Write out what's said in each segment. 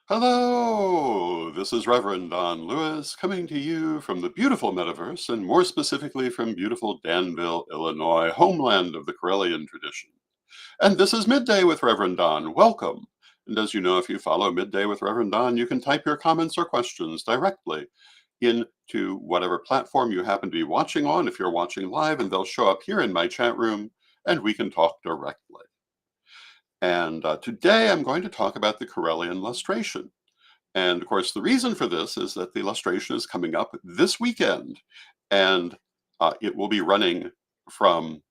Hello, this is Reverend Don Lewis coming to you from the beautiful metaverse, and more specifically from beautiful Danville, Illinois, homeland of the Correllian tradition. And this is Midday with Reverend Don. Welcome. And as you know, if you follow Midday with Reverend Don, you can type your comments or questions directly into whatever platform you happen to be watching on if you're watching live, and they'll show up here in my chat room, and we can talk directly. And today I'm going to talk about the Correllian Lustration. And of course, the reason for this is that the lustration is coming up this weekend, and it will be running from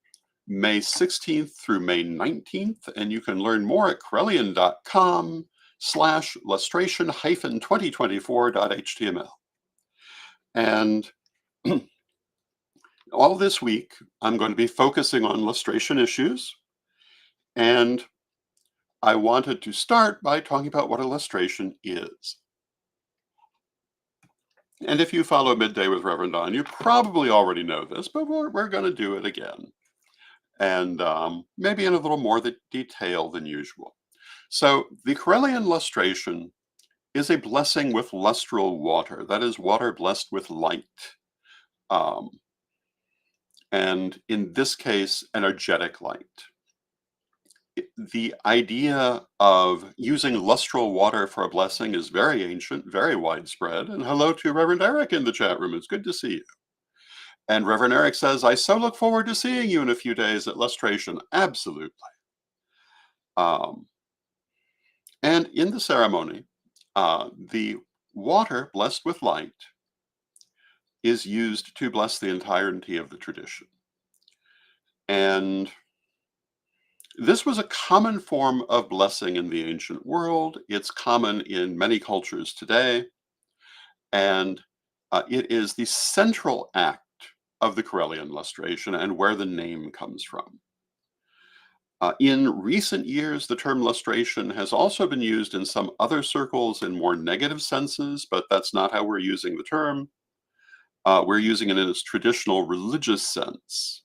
May 16th through May 19th, and you can learn more at correllian.com/lustration-2024.html. And all this week, I'm going to be focusing on lustration issues, and I wanted to start by talking about what a lustration is. And if you follow Midday with Reverend Don, you probably already know this, but we're going to do it again. And maybe in a little more detail than usual. So the Correllian lustration is a blessing with lustral water, that is, water blessed with light. And in this case, energetic light. The idea of using lustral water for a blessing is very ancient, very widespread. And hello to Reverend Eric in the chat room. It's good to see you. And Reverend Eric says, I so look forward to seeing you in a few days at Lustration. Absolutely. And in the ceremony, the water blessed with light is used to bless the entirety of the tradition. And this was a common form of blessing in the ancient world. It's common in many cultures today. And it is the central act of the Correllian lustration and where the name comes from. In recent years, the term lustration has also been used in some other circles in more negative senses, but that's not how we're using the term. We're using it in its traditional religious sense,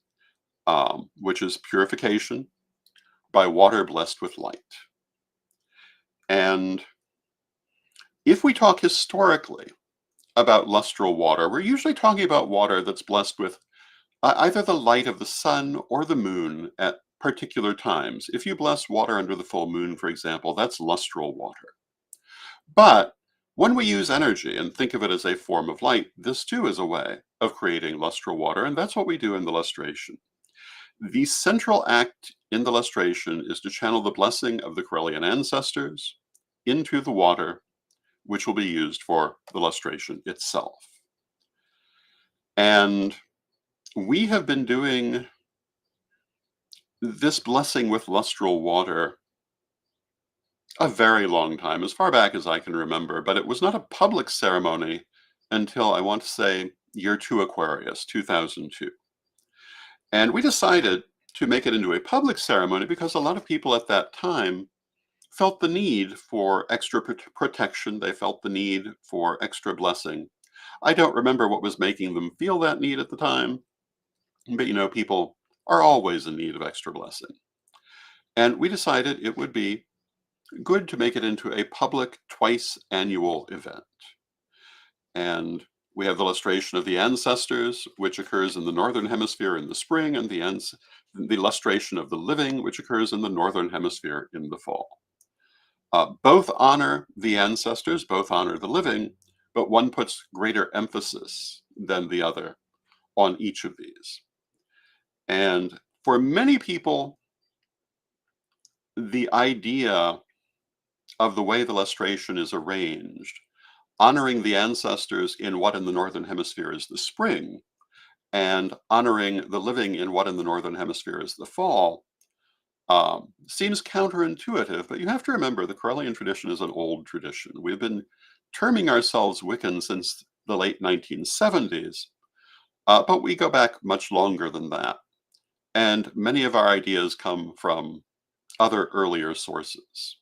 which is purification by water blessed with light. And if we talk historically about lustral water, we're usually talking about water that's blessed with either the light of the sun or the moon at particular times. If you bless water under the full moon, for example, that's lustral water. But when we use energy and think of it as a form of light, this too is a way of creating lustral water, and that's what we do in the lustration. The central act in the lustration is to channel the blessing of the Correllian ancestors into the water, which will be used for the lustration itself. And we have been doing this blessing with lustral water a very long time, as far back as I can remember, but it was not a public ceremony until, I want to say, year 2 Aquarius, 2002. And we decided to make it into a public ceremony because a lot of people at that time felt the need for extra protection. They felt the need for extra blessing. I don't remember what was making them feel that need at the time, but you know, people are always in need of extra blessing. And we decided it would be good to make it into a public twice annual event. And we have the lustration of the ancestors, which occurs in the northern hemisphere in the spring, and the lustration of the living, which occurs in the northern hemisphere in the fall. Both honor the ancestors, both honor the living, but one puts greater emphasis than the other on each of these. And for many people, the idea of the way the lustration is arranged, honoring the ancestors in what in the northern hemisphere is the spring, and honoring the living in what in the northern hemisphere is the fall, seems counterintuitive, but you have to remember the Correllian tradition is an old tradition. We've been terming ourselves Wiccan since the late 1970s, but we go back much longer than that. And many of our ideas come from other earlier sources.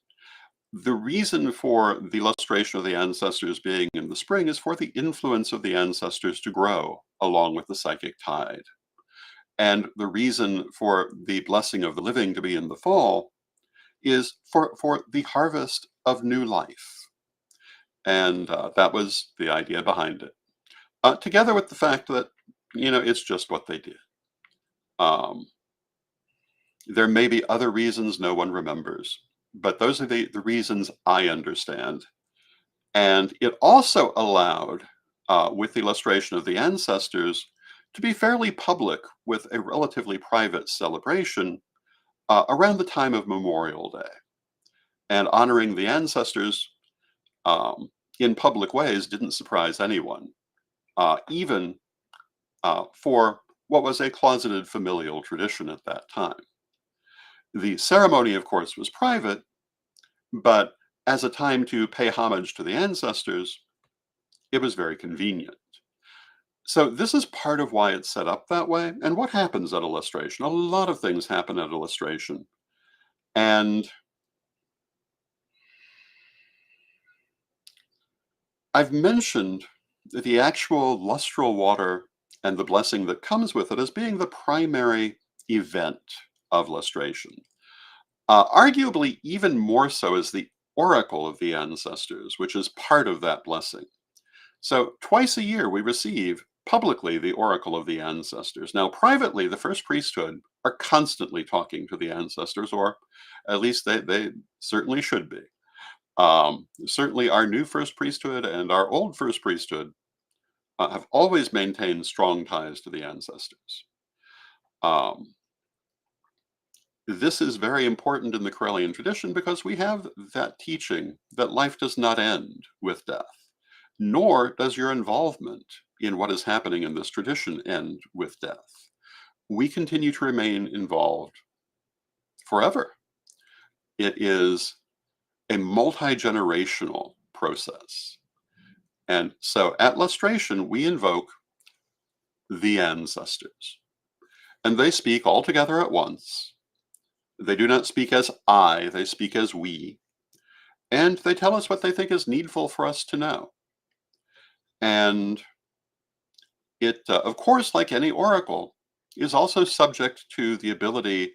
The reason for the lustration of the ancestors being in the spring is for the influence of the ancestors to grow along with the psychic tide. And the reason for the blessing of the living to be in the fall is for the harvest of new life. And that was the idea behind it. Together with the fact that, it's just what they did. Um, there may be other reasons no one remembers, but those are the reasons I understand. And it also allowed, with the illustration of the ancestors, to be fairly public with a relatively private celebration around the time of Memorial Day. And honoring the ancestors um, in public ways didn't surprise anyone, even for what was a closeted familial tradition at that time. The ceremony, of course, was private, but as a time to pay homage to the ancestors, it was very convenient. So this is part of why it's set up that way. And what happens at illustration? A lot of things happen at illustration. And I've mentioned the actual lustral water and the blessing that comes with it as being the primary event of lustration. Arguably, even more so is the oracle of the ancestors, which is part of that blessing. So twice a year we receive publicly the oracle of the ancestors. Now, privately, the first priesthood are constantly talking to the ancestors, or at least they certainly should be. Certainly, our new first priesthood and our old first priesthood have always maintained strong ties to the ancestors. Um, this is very important in the Correllian tradition because we have that teaching that life does not end with death, nor does your involvement in what is happening in this tradition end with death. We continue to remain involved forever. It is a multi-generational process. And so at lustration, we invoke the ancestors, and they speak all together at once. They do not speak as I, they speak as we, and they tell us what they think is needful for us to know. And it, of course, like any oracle, is also subject to the ability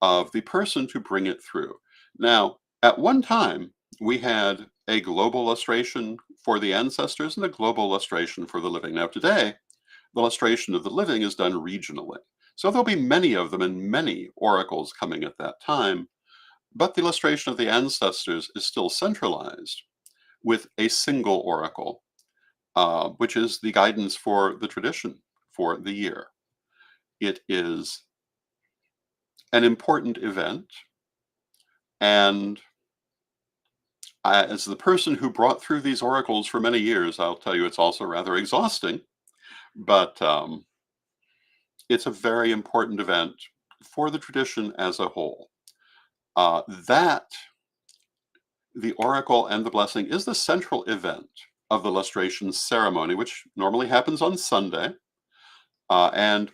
of the person to bring it through. Now, at one time, we had a global lustration for the ancestors and a global lustration for the living. Now, today, the lustration of the living is done regionally. So there'll be many of them and many oracles coming at that time, but the lustration of the ancestors is still centralized with a single oracle, which is the guidance for the tradition for the year. It is an important event, and as the person who brought through these oracles for many years, I'll tell you it's also rather exhausting, but it's a very important event for the tradition as a whole. That the oracle and the blessing is the central event of the lustration ceremony, which normally happens on Sunday. And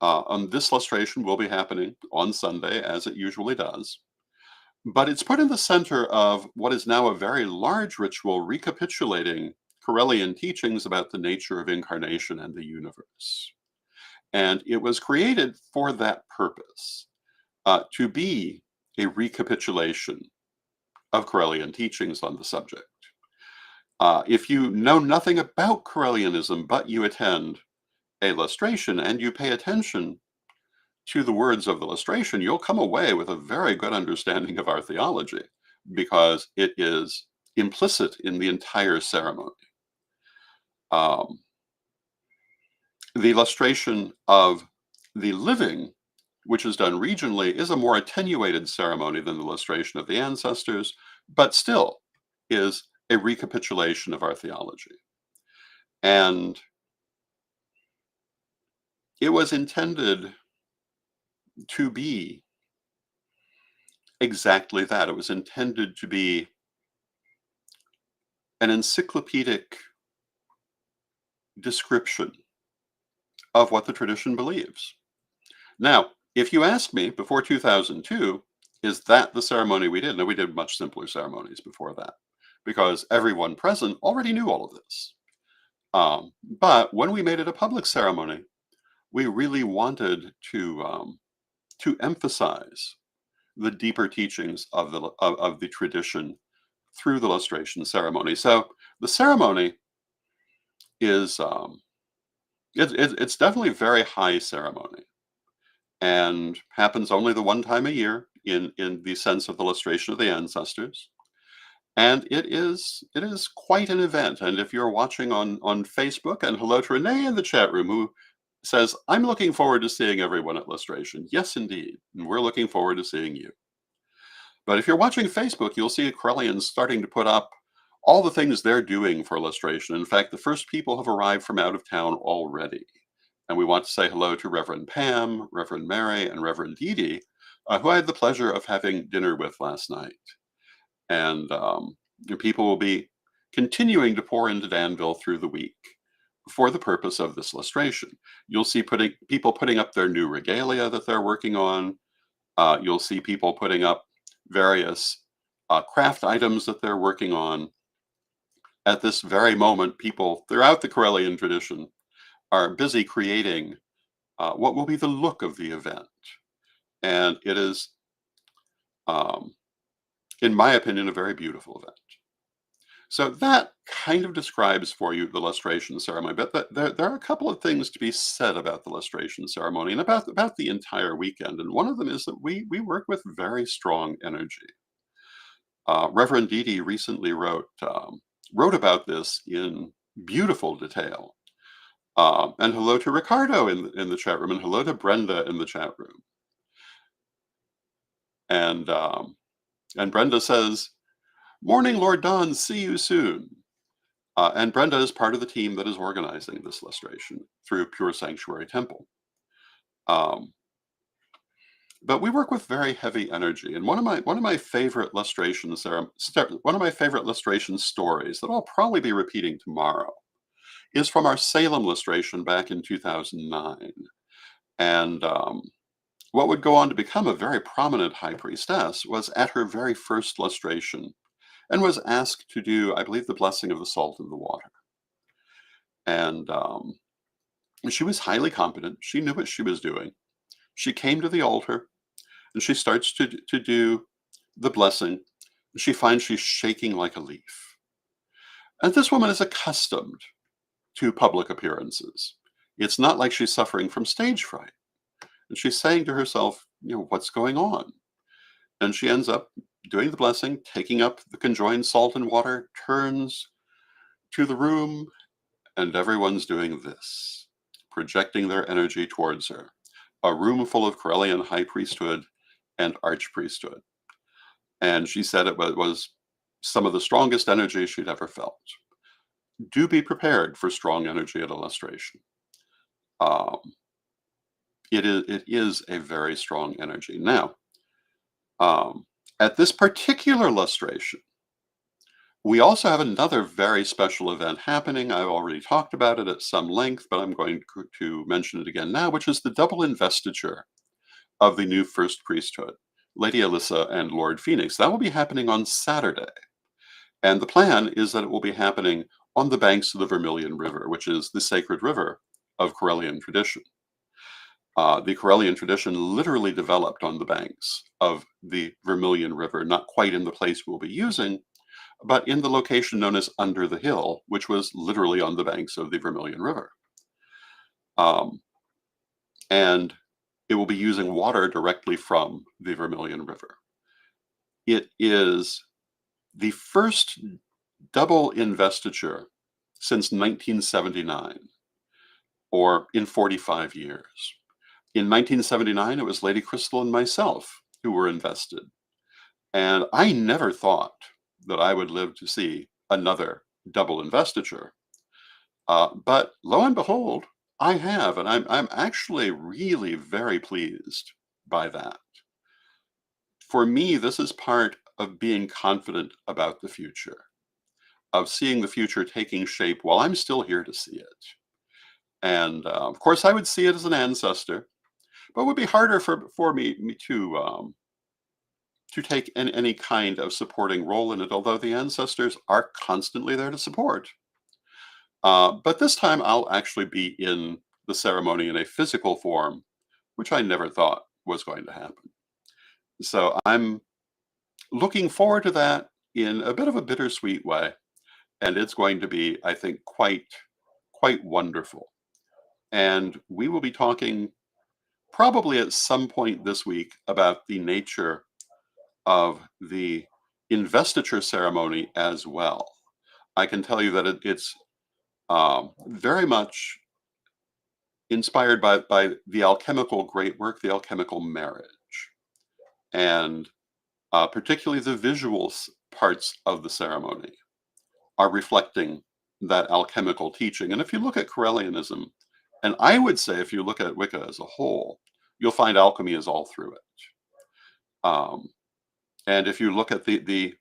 on this lustration will be happening on Sunday, as it usually does. But it's put in the center of what is now a very large ritual recapitulating Correllian teachings about the nature of incarnation and the universe. And it was created for that purpose, to be a recapitulation of Correllian teachings on the subject. If you know nothing about Correllianism, but you attend a lustration and you pay attention to the words of the lustration, you'll come away with a very good understanding of our theology because it is implicit in the entire ceremony. The lustration of the living, which is done regionally, is a more attenuated ceremony than the lustration of the ancestors, but still is a recapitulation of our theology. And it was intended to be exactly that. It was intended to be an encyclopedic description of what the tradition believes. Now, if you ask me before 2002, is that the ceremony we did? No, we did much simpler ceremonies before that because everyone present already knew all of this. But when we made it a public ceremony, we really wanted to emphasize the deeper teachings of the tradition through the lustration ceremony. So The ceremony is it's definitely very high ceremony and happens only the one time a year in the sense of the lustration of the ancestors. And it is quite an event. And if you're watching on Facebook, and hello to Renee in the chat room who says, I'm looking forward to seeing everyone at Lustration. Yes, indeed. And we're looking forward to seeing you. But if you're watching Facebook, you'll see Correllians starting to put up all the things they're doing for Lustration. In fact, the first people have arrived from out of town already. And we want to say hello to Reverend Pam, Reverend Mary, and Reverend Dee Dee, who I had the pleasure of having dinner with last night. And people will be continuing to pour into Danville through the week for the purpose of this lustration. You'll see people putting up their new regalia that they're working on. You'll see people putting up various craft items that they're working on. At this very moment, people throughout the Correllian tradition are busy creating what will be the look of the event. And it is, in my opinion, a very beautiful event. So that kind of describes for you the lustration ceremony, but there are a couple of things to be said about the lustration ceremony and about the entire weekend. And one of them is that we work with very strong energy. Reverend Dee Dee recently wrote about this in beautiful detail. And hello to Ricardo in the chat room, and hello to Brenda in the chat room. And Brenda says, "Morning, Lord Don. See you soon." And Brenda is part of the team that is organizing this lustration through Pure Sanctuary Temple. But we work with very heavy energy, and one of my favorite lustrations one of my favorite lustration stories that I'll probably be repeating tomorrow is from our Salem lustration back in 2009. And what would go on to become a very prominent high priestess was at her very first lustration and was asked to do, I believe, the blessing of the salt in the water. And she was highly competent. She knew what she was doing. She came to the altar and she starts to do the blessing. She finds she's shaking like a leaf. And this woman is accustomed to public appearances. It's not like she's suffering from stage fright. And she's saying to herself, what's going on? And she ends up doing the blessing, taking up the conjoined salt and water, turns to the room, and everyone's doing this, projecting their energy towards her. A room full of Correllian high priesthood and archpriesthood. And she said it was some of the strongest energy she'd ever felt. Do be prepared for strong energy at a lustration. It is a very strong energy. Now, at this particular lustration, we also have another very special event happening. I've already talked about it at some length, but I'm going to mention it again now, which is the double investiture of the new first priesthood, Lady Alyssa and Lord Phoenix. That will be happening on Saturday. And the plan is that it will be happening on the banks of the Vermilion River, which is the sacred river of Correllian tradition. The Correllian tradition literally developed on the banks of the Vermilion River, not quite in the place we'll be using, but in the location known as Under the Hill, which was literally on the banks of the Vermilion River. And it will be using water directly from the Vermilion River. It is the first double investiture since 1979, or in 45 years. In 1979, it was Lady Crystal and myself who were invested. And I never thought that I would live to see another double investiture. But lo and behold, I have, and I'm actually really very pleased by that. For me, this is part of being confident about the future, of seeing the future taking shape while I'm still here to see it. And of course, I would see it as an ancestor, but it would be harder for me to take any kind of supporting role in it, although the ancestors are constantly there to support. But this time I'll actually be in the ceremony in a physical form, which I never thought was going to happen. So I'm looking forward to that in a bit of a bittersweet way. and it's going to be, I think, quite wonderful. And we will be talking probably at some point this week about the nature of the investiture ceremony as well. I can tell you that it's very much inspired by the alchemical great work, the alchemical marriage, and particularly the parts of the ceremony are reflecting that alchemical teaching. And if you look at Correllianism, and I would say if you look at Wicca as a whole, you'll find alchemy is all through it. Um, and if you look at the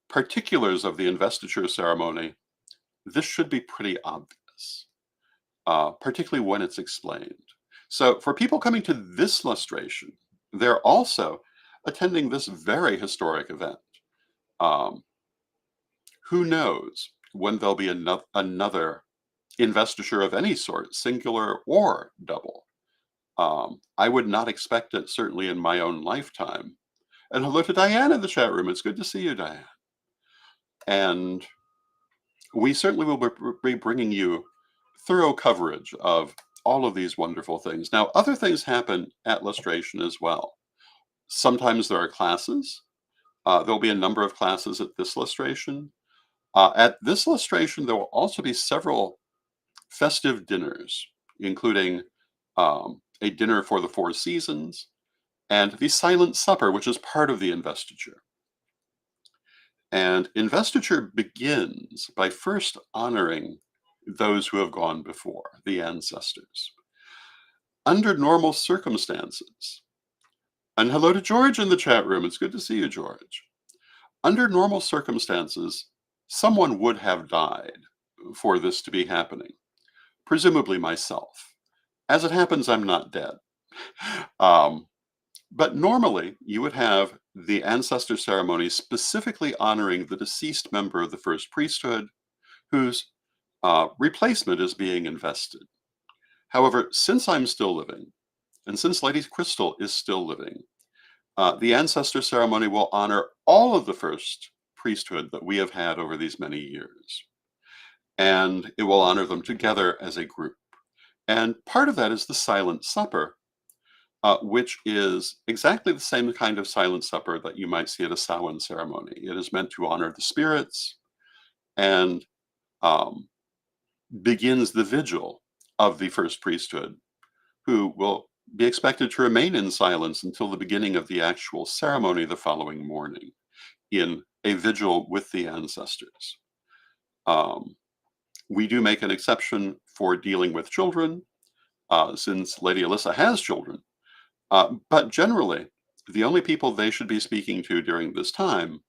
particulars of the investiture ceremony, this should be pretty obvious, particularly when it's explained. So for people coming to this lustration, they're also attending this very historic event. Um, who knows when there'll be another investiture of any sort, singular or double. I would not expect it, certainly in my own lifetime. And hello to Diane in the chat room. It's good to see you, Diane. And we certainly will be bringing you thorough coverage of all of these wonderful things. Now, other things happen at lustration as well. Sometimes there are classes. There'll be a number of classes at this lustration. At this lustration, there will also be several festive dinners, including a dinner for the 4 seasons and the silent supper, which is part of the investiture. And investiture begins by first honoring those who have gone before, the ancestors. Under normal circumstances, and hello to George in the chat room. It's good to see you, George. Under normal circumstances, someone would have died for this to be happening, presumably myself. As it happens, I'm not dead. But normally, you would have the ancestor ceremony specifically honoring the deceased member of the first priesthood whose replacement is being invested. However, since I'm still living, and since Lady Crystal is still living, the ancestor ceremony will honor all of the first priesthood that we have had over these many years. And it will honor them together as a group. And part of that is the silent supper, which is exactly the same kind of silent supper that you might see at a Samhain ceremony. It is meant to honor the spirits and begins the vigil of the first priesthood, who will be expected to remain in silence until the beginning of the actual ceremony the following morning in a vigil with the ancestors. We do make an exception for dealing with children, since Lady Alyssa has children. But generally, the only people they should be speaking to during this time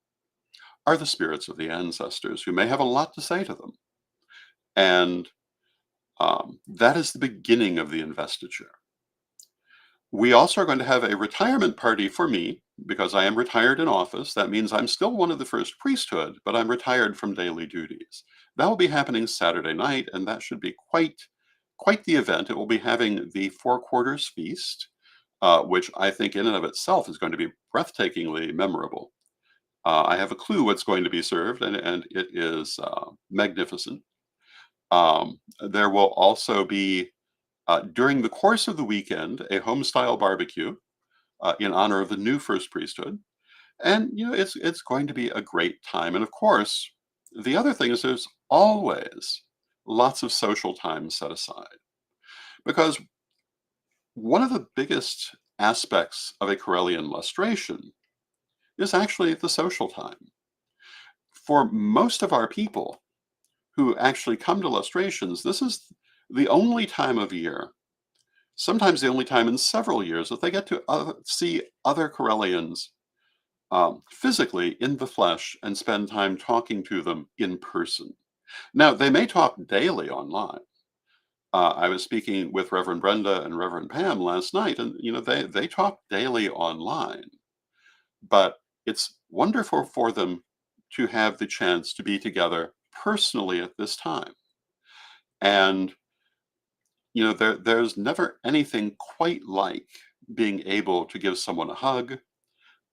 are the spirits of the ancestors, who may have a lot to say to them. And that is the beginning of the investiture. We also are going to have a retirement party for me, because I am retired in office. That means I'm still one of the first priesthood, but I'm retired from daily duties. That will be happening Saturday night, and that should be quite the event. It will be having the 4 Quarters feast, which I think in and of itself is going to be breathtakingly memorable. I have a clue what's going to be served, and it is magnificent. There will also be, during the course of the weekend, a home-style barbecue in honor of the new first priesthood. And, it's going to be a great time. And of course, the other thing is there's always lots of social time set aside. Because one of the biggest aspects of a Correllian lustration is actually the social time. For most of our people who actually come to lustrations, this is the only time of year, sometimes the only time in several years, that they get to see other Correllians physically in the flesh and spend time talking to them in person. Now, they may talk daily online. I was speaking with Reverend Brenda and Reverend Pam last night, and they talk daily online. But it's wonderful for them to have the chance to be together personally at this time. And there's never anything quite like being able to give someone a hug,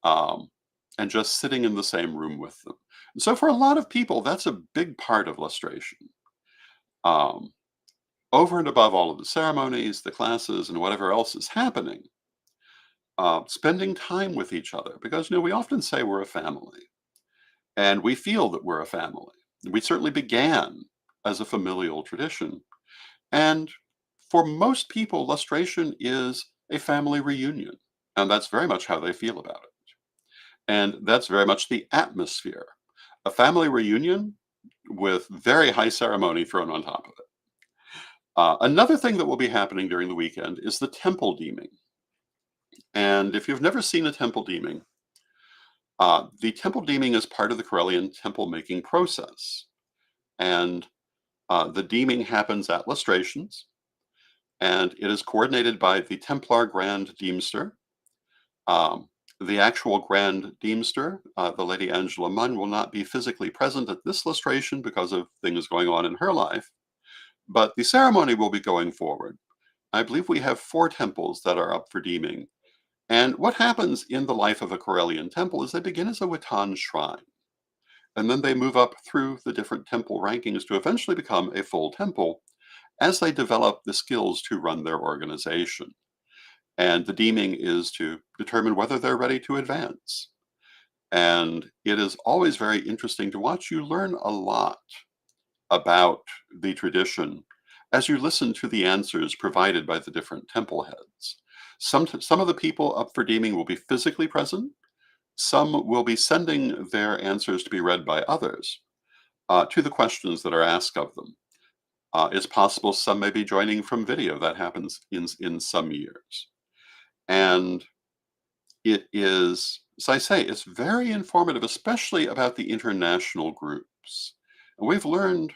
and just sitting in the same room with them. So for a lot of people, that's a big part of lustration. Um, Over and above all of the ceremonies, the classes, and whatever else is happening, spending time with each other, because we often say we're a family, and we feel that we're a family. We certainly began as a familial tradition, and for most people, lustration is a family reunion, and that's very much how they feel about it. And that's very much the atmosphere. A family reunion with very high ceremony thrown on top of it. Another thing that will be happening during the weekend is the temple deeming. And if you've never seen a temple deeming, the temple deeming is part of the Correllian temple making process. And the deeming happens at lustrations, and it is coordinated by the Templar Grand Deemster. Um, the actual Grand Deemster, the Lady Angela Munn, will not be physically present at this lustration because of things going on in her life, but the ceremony will be going forward. I believe we have 4 temples that are up for deeming. And what happens in the life of a Correllian temple is they begin as a Wittan shrine, and then they move up through the different temple rankings to eventually become a full temple as they develop the skills to run their organization. And the deeming is to determine whether they're ready to advance. And it is always very interesting to watch. You learn a lot about the tradition as you listen to the answers provided by the different temple heads. Some of the people up for deeming will be physically present. Some will be sending their answers to be read by others to the questions that are asked of them. It's possible some may be joining from video. That happens in some years. And it is, as I say, it's very informative, especially about the international groups. And we've learned,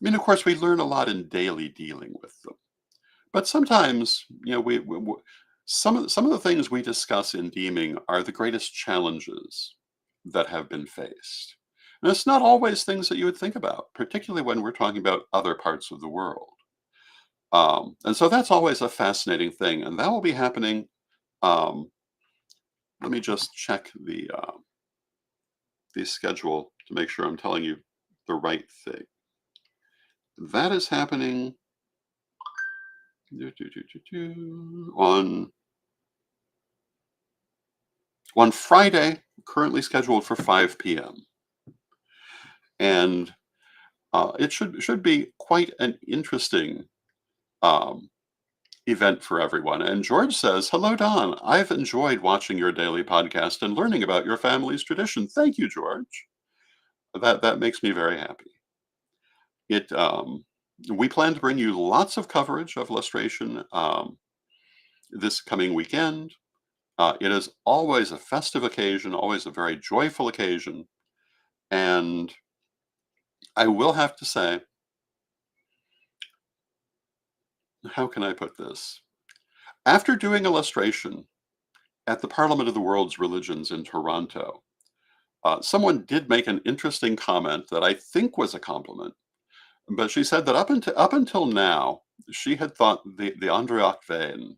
of course, we learn a lot in daily dealing with them. But sometimes, some of the things we discuss in deeming are the greatest challenges that have been faced. And it's not always things that you would think about, particularly when we're talking about other parts of the world. And so that's always a fascinating thing, and that will be happening. Um, Let me just check the schedule to make sure I'm telling you the right thing. That is happening on Friday, currently scheduled for 5 p.m. And it should be quite an interesting um, event for everyone. And George says, "Hello, Don. I've enjoyed watching your daily podcast and learning about your family's tradition." Thank you, George. That makes me very happy. It We plan to bring you lots of coverage of lustration this coming weekend. It is always a festive occasion, always a very joyful occasion, and I will have to say, how can I put this? After doing illustration at the Parliament of the World's Religions in Toronto, someone did make an interesting comment that I think was a compliment, but she said that up until now, she had thought the Andreac Vein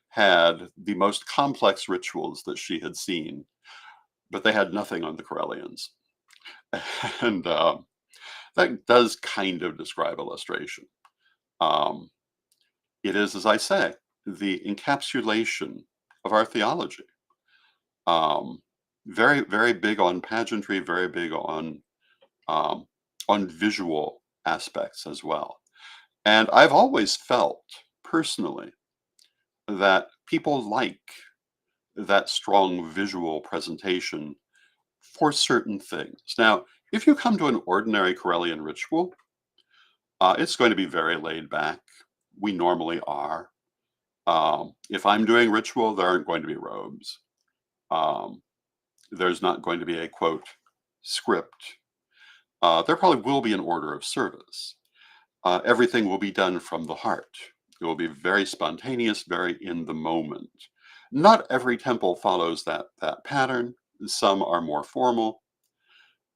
had the most complex rituals that she had seen, but they had nothing on the Correllians. And that does kind of describe illustration. Um, it is, as I say, the encapsulation of our theology. Um, Very, very big on pageantry, very big um, on visual aspects as well. And I've always felt personally that people like that strong visual presentation for certain things. Now, if you come to an ordinary Correllian ritual, it's going to be very laid back. We normally are. If I'm doing ritual, there aren't going to be robes. Um, there's not going to be a quote script. There probably will be an order of service. Everything will be done from the heart. It will be very spontaneous, very in the moment. Not every temple follows that pattern. Some are more formal.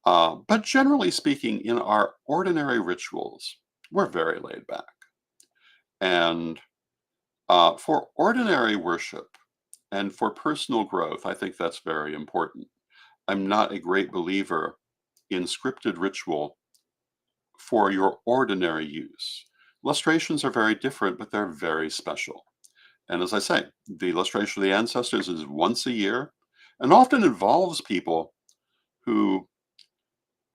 But generally speaking, in our ordinary rituals, we're very laid back. And for ordinary worship and for personal growth, I think that's very important. I'm not a great believer in scripted ritual for your ordinary use. Lustrations are very different, but they're very special. And as I say, the lustration of the ancestors is once a year and often involves people who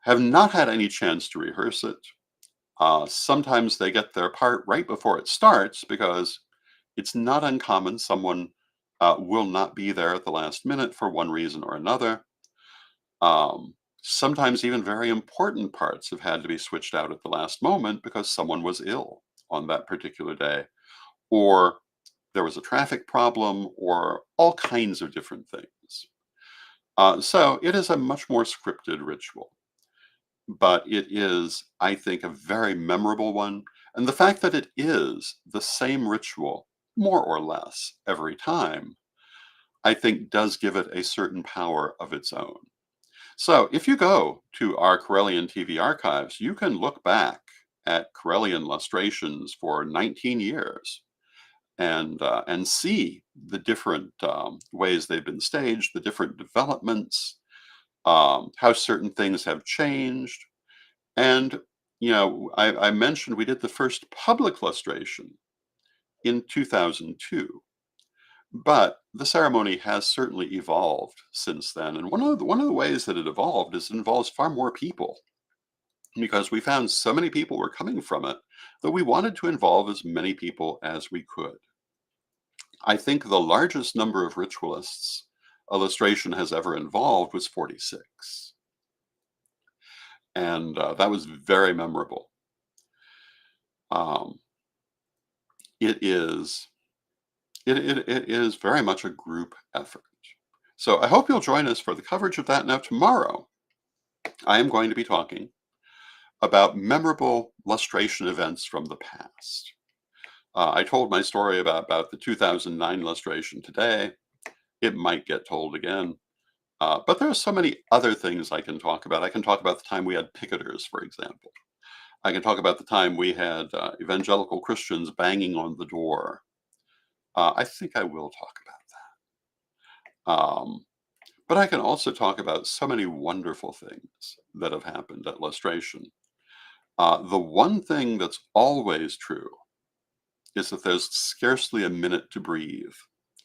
have not had any chance to rehearse it. Sometimes they get their part right before it starts because it's not uncommon someone will not be there at the last minute for one reason or another. Sometimes even very important parts have had to be switched out at the last moment because someone was ill on that particular day, or there was a traffic problem, or all kinds of different things. So it is a much more scripted ritual, but it is, I think, a very memorable one. And the fact that it is the same ritual, more or less, every time, I think does give it a certain power of its own. So if you go to our Correllian TV archives, you can look back at Correllian Lustrations for 19 years and see the different ways they've been staged, the different developments, how certain things have changed. And, I mentioned we did the first public lustration in 2002, but the ceremony has certainly evolved since then. And one of the ways that it evolved is it involves far more people because we found so many people were coming from it that we wanted to involve as many people as we could. I think the largest number of ritualists illustration has ever involved was 46. And that was very memorable. Um, it is it is very much a group effort. So I hope you'll join us for the coverage of that. Now tomorrow, I am going to be talking about memorable lustration events from the past. I told my story about the 2009 lustration today. It might get told again. But there are so many other things I can talk about. I can talk about the time we had picketers, for example. I can talk about the time we had evangelical Christians banging on the door. I think I will talk about that. But I can also talk about so many wonderful things that have happened at lustration. The one thing that's always true is that there's scarcely a minute to breathe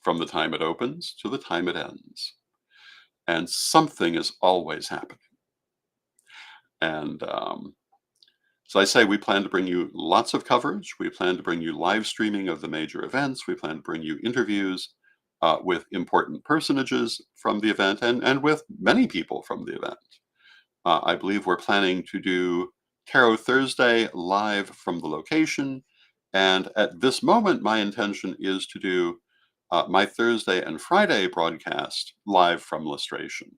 from the time it opens to the time it ends. And something is always happening. And so I say we plan to bring you lots of coverage. We plan to bring you live streaming of the major events. We plan to bring you interviews with important personages from the event and with many people from the event. I believe we're planning to do Tarot Thursday live from the location. And at this moment, my intention is to do my Thursday and Friday broadcast live from Lustration.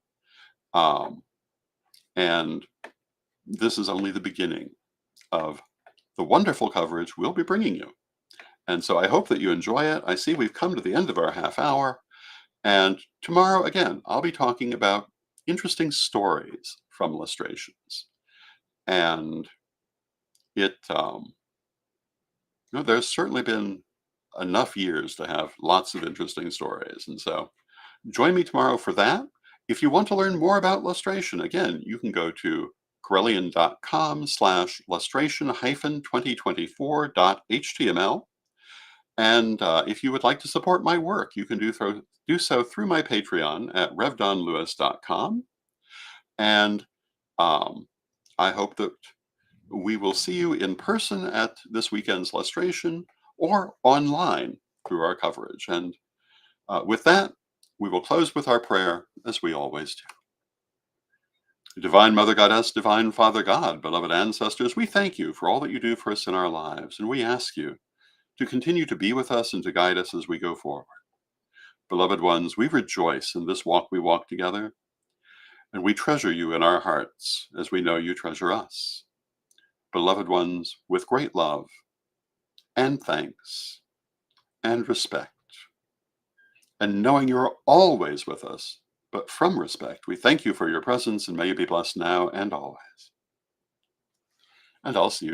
And this is only the beginning of the wonderful coverage we'll be bringing you. And so I hope that you enjoy it. I see we've come to the end of our half hour. And tomorrow, again, I'll be talking about interesting stories from illustrations. And there's certainly been enough years to have lots of interesting stories. And so join me tomorrow for that. If you want to learn more about lustration, again, you can go to Correllian.com/lustration-2024.html. And if you would like to support my work, you can do so through my Patreon at revdonlewis.com. And I hope that we will see you in person at this weekend's lustration or online through our coverage. And with that, we will close with our prayer, as we always do. Divine Mother Goddess, Divine Father God, beloved ancestors, we thank you for all that you do for us in our lives, and we ask you to continue to be with us and to guide us as we go forward. Beloved ones, we rejoice in this walk we walk together, and we treasure you in our hearts as we know you treasure us. Beloved ones, with great love and thanks and respect, and knowing you are always with us, but from respect, we thank you for your presence, and may you be blessed now and always. And I'll see you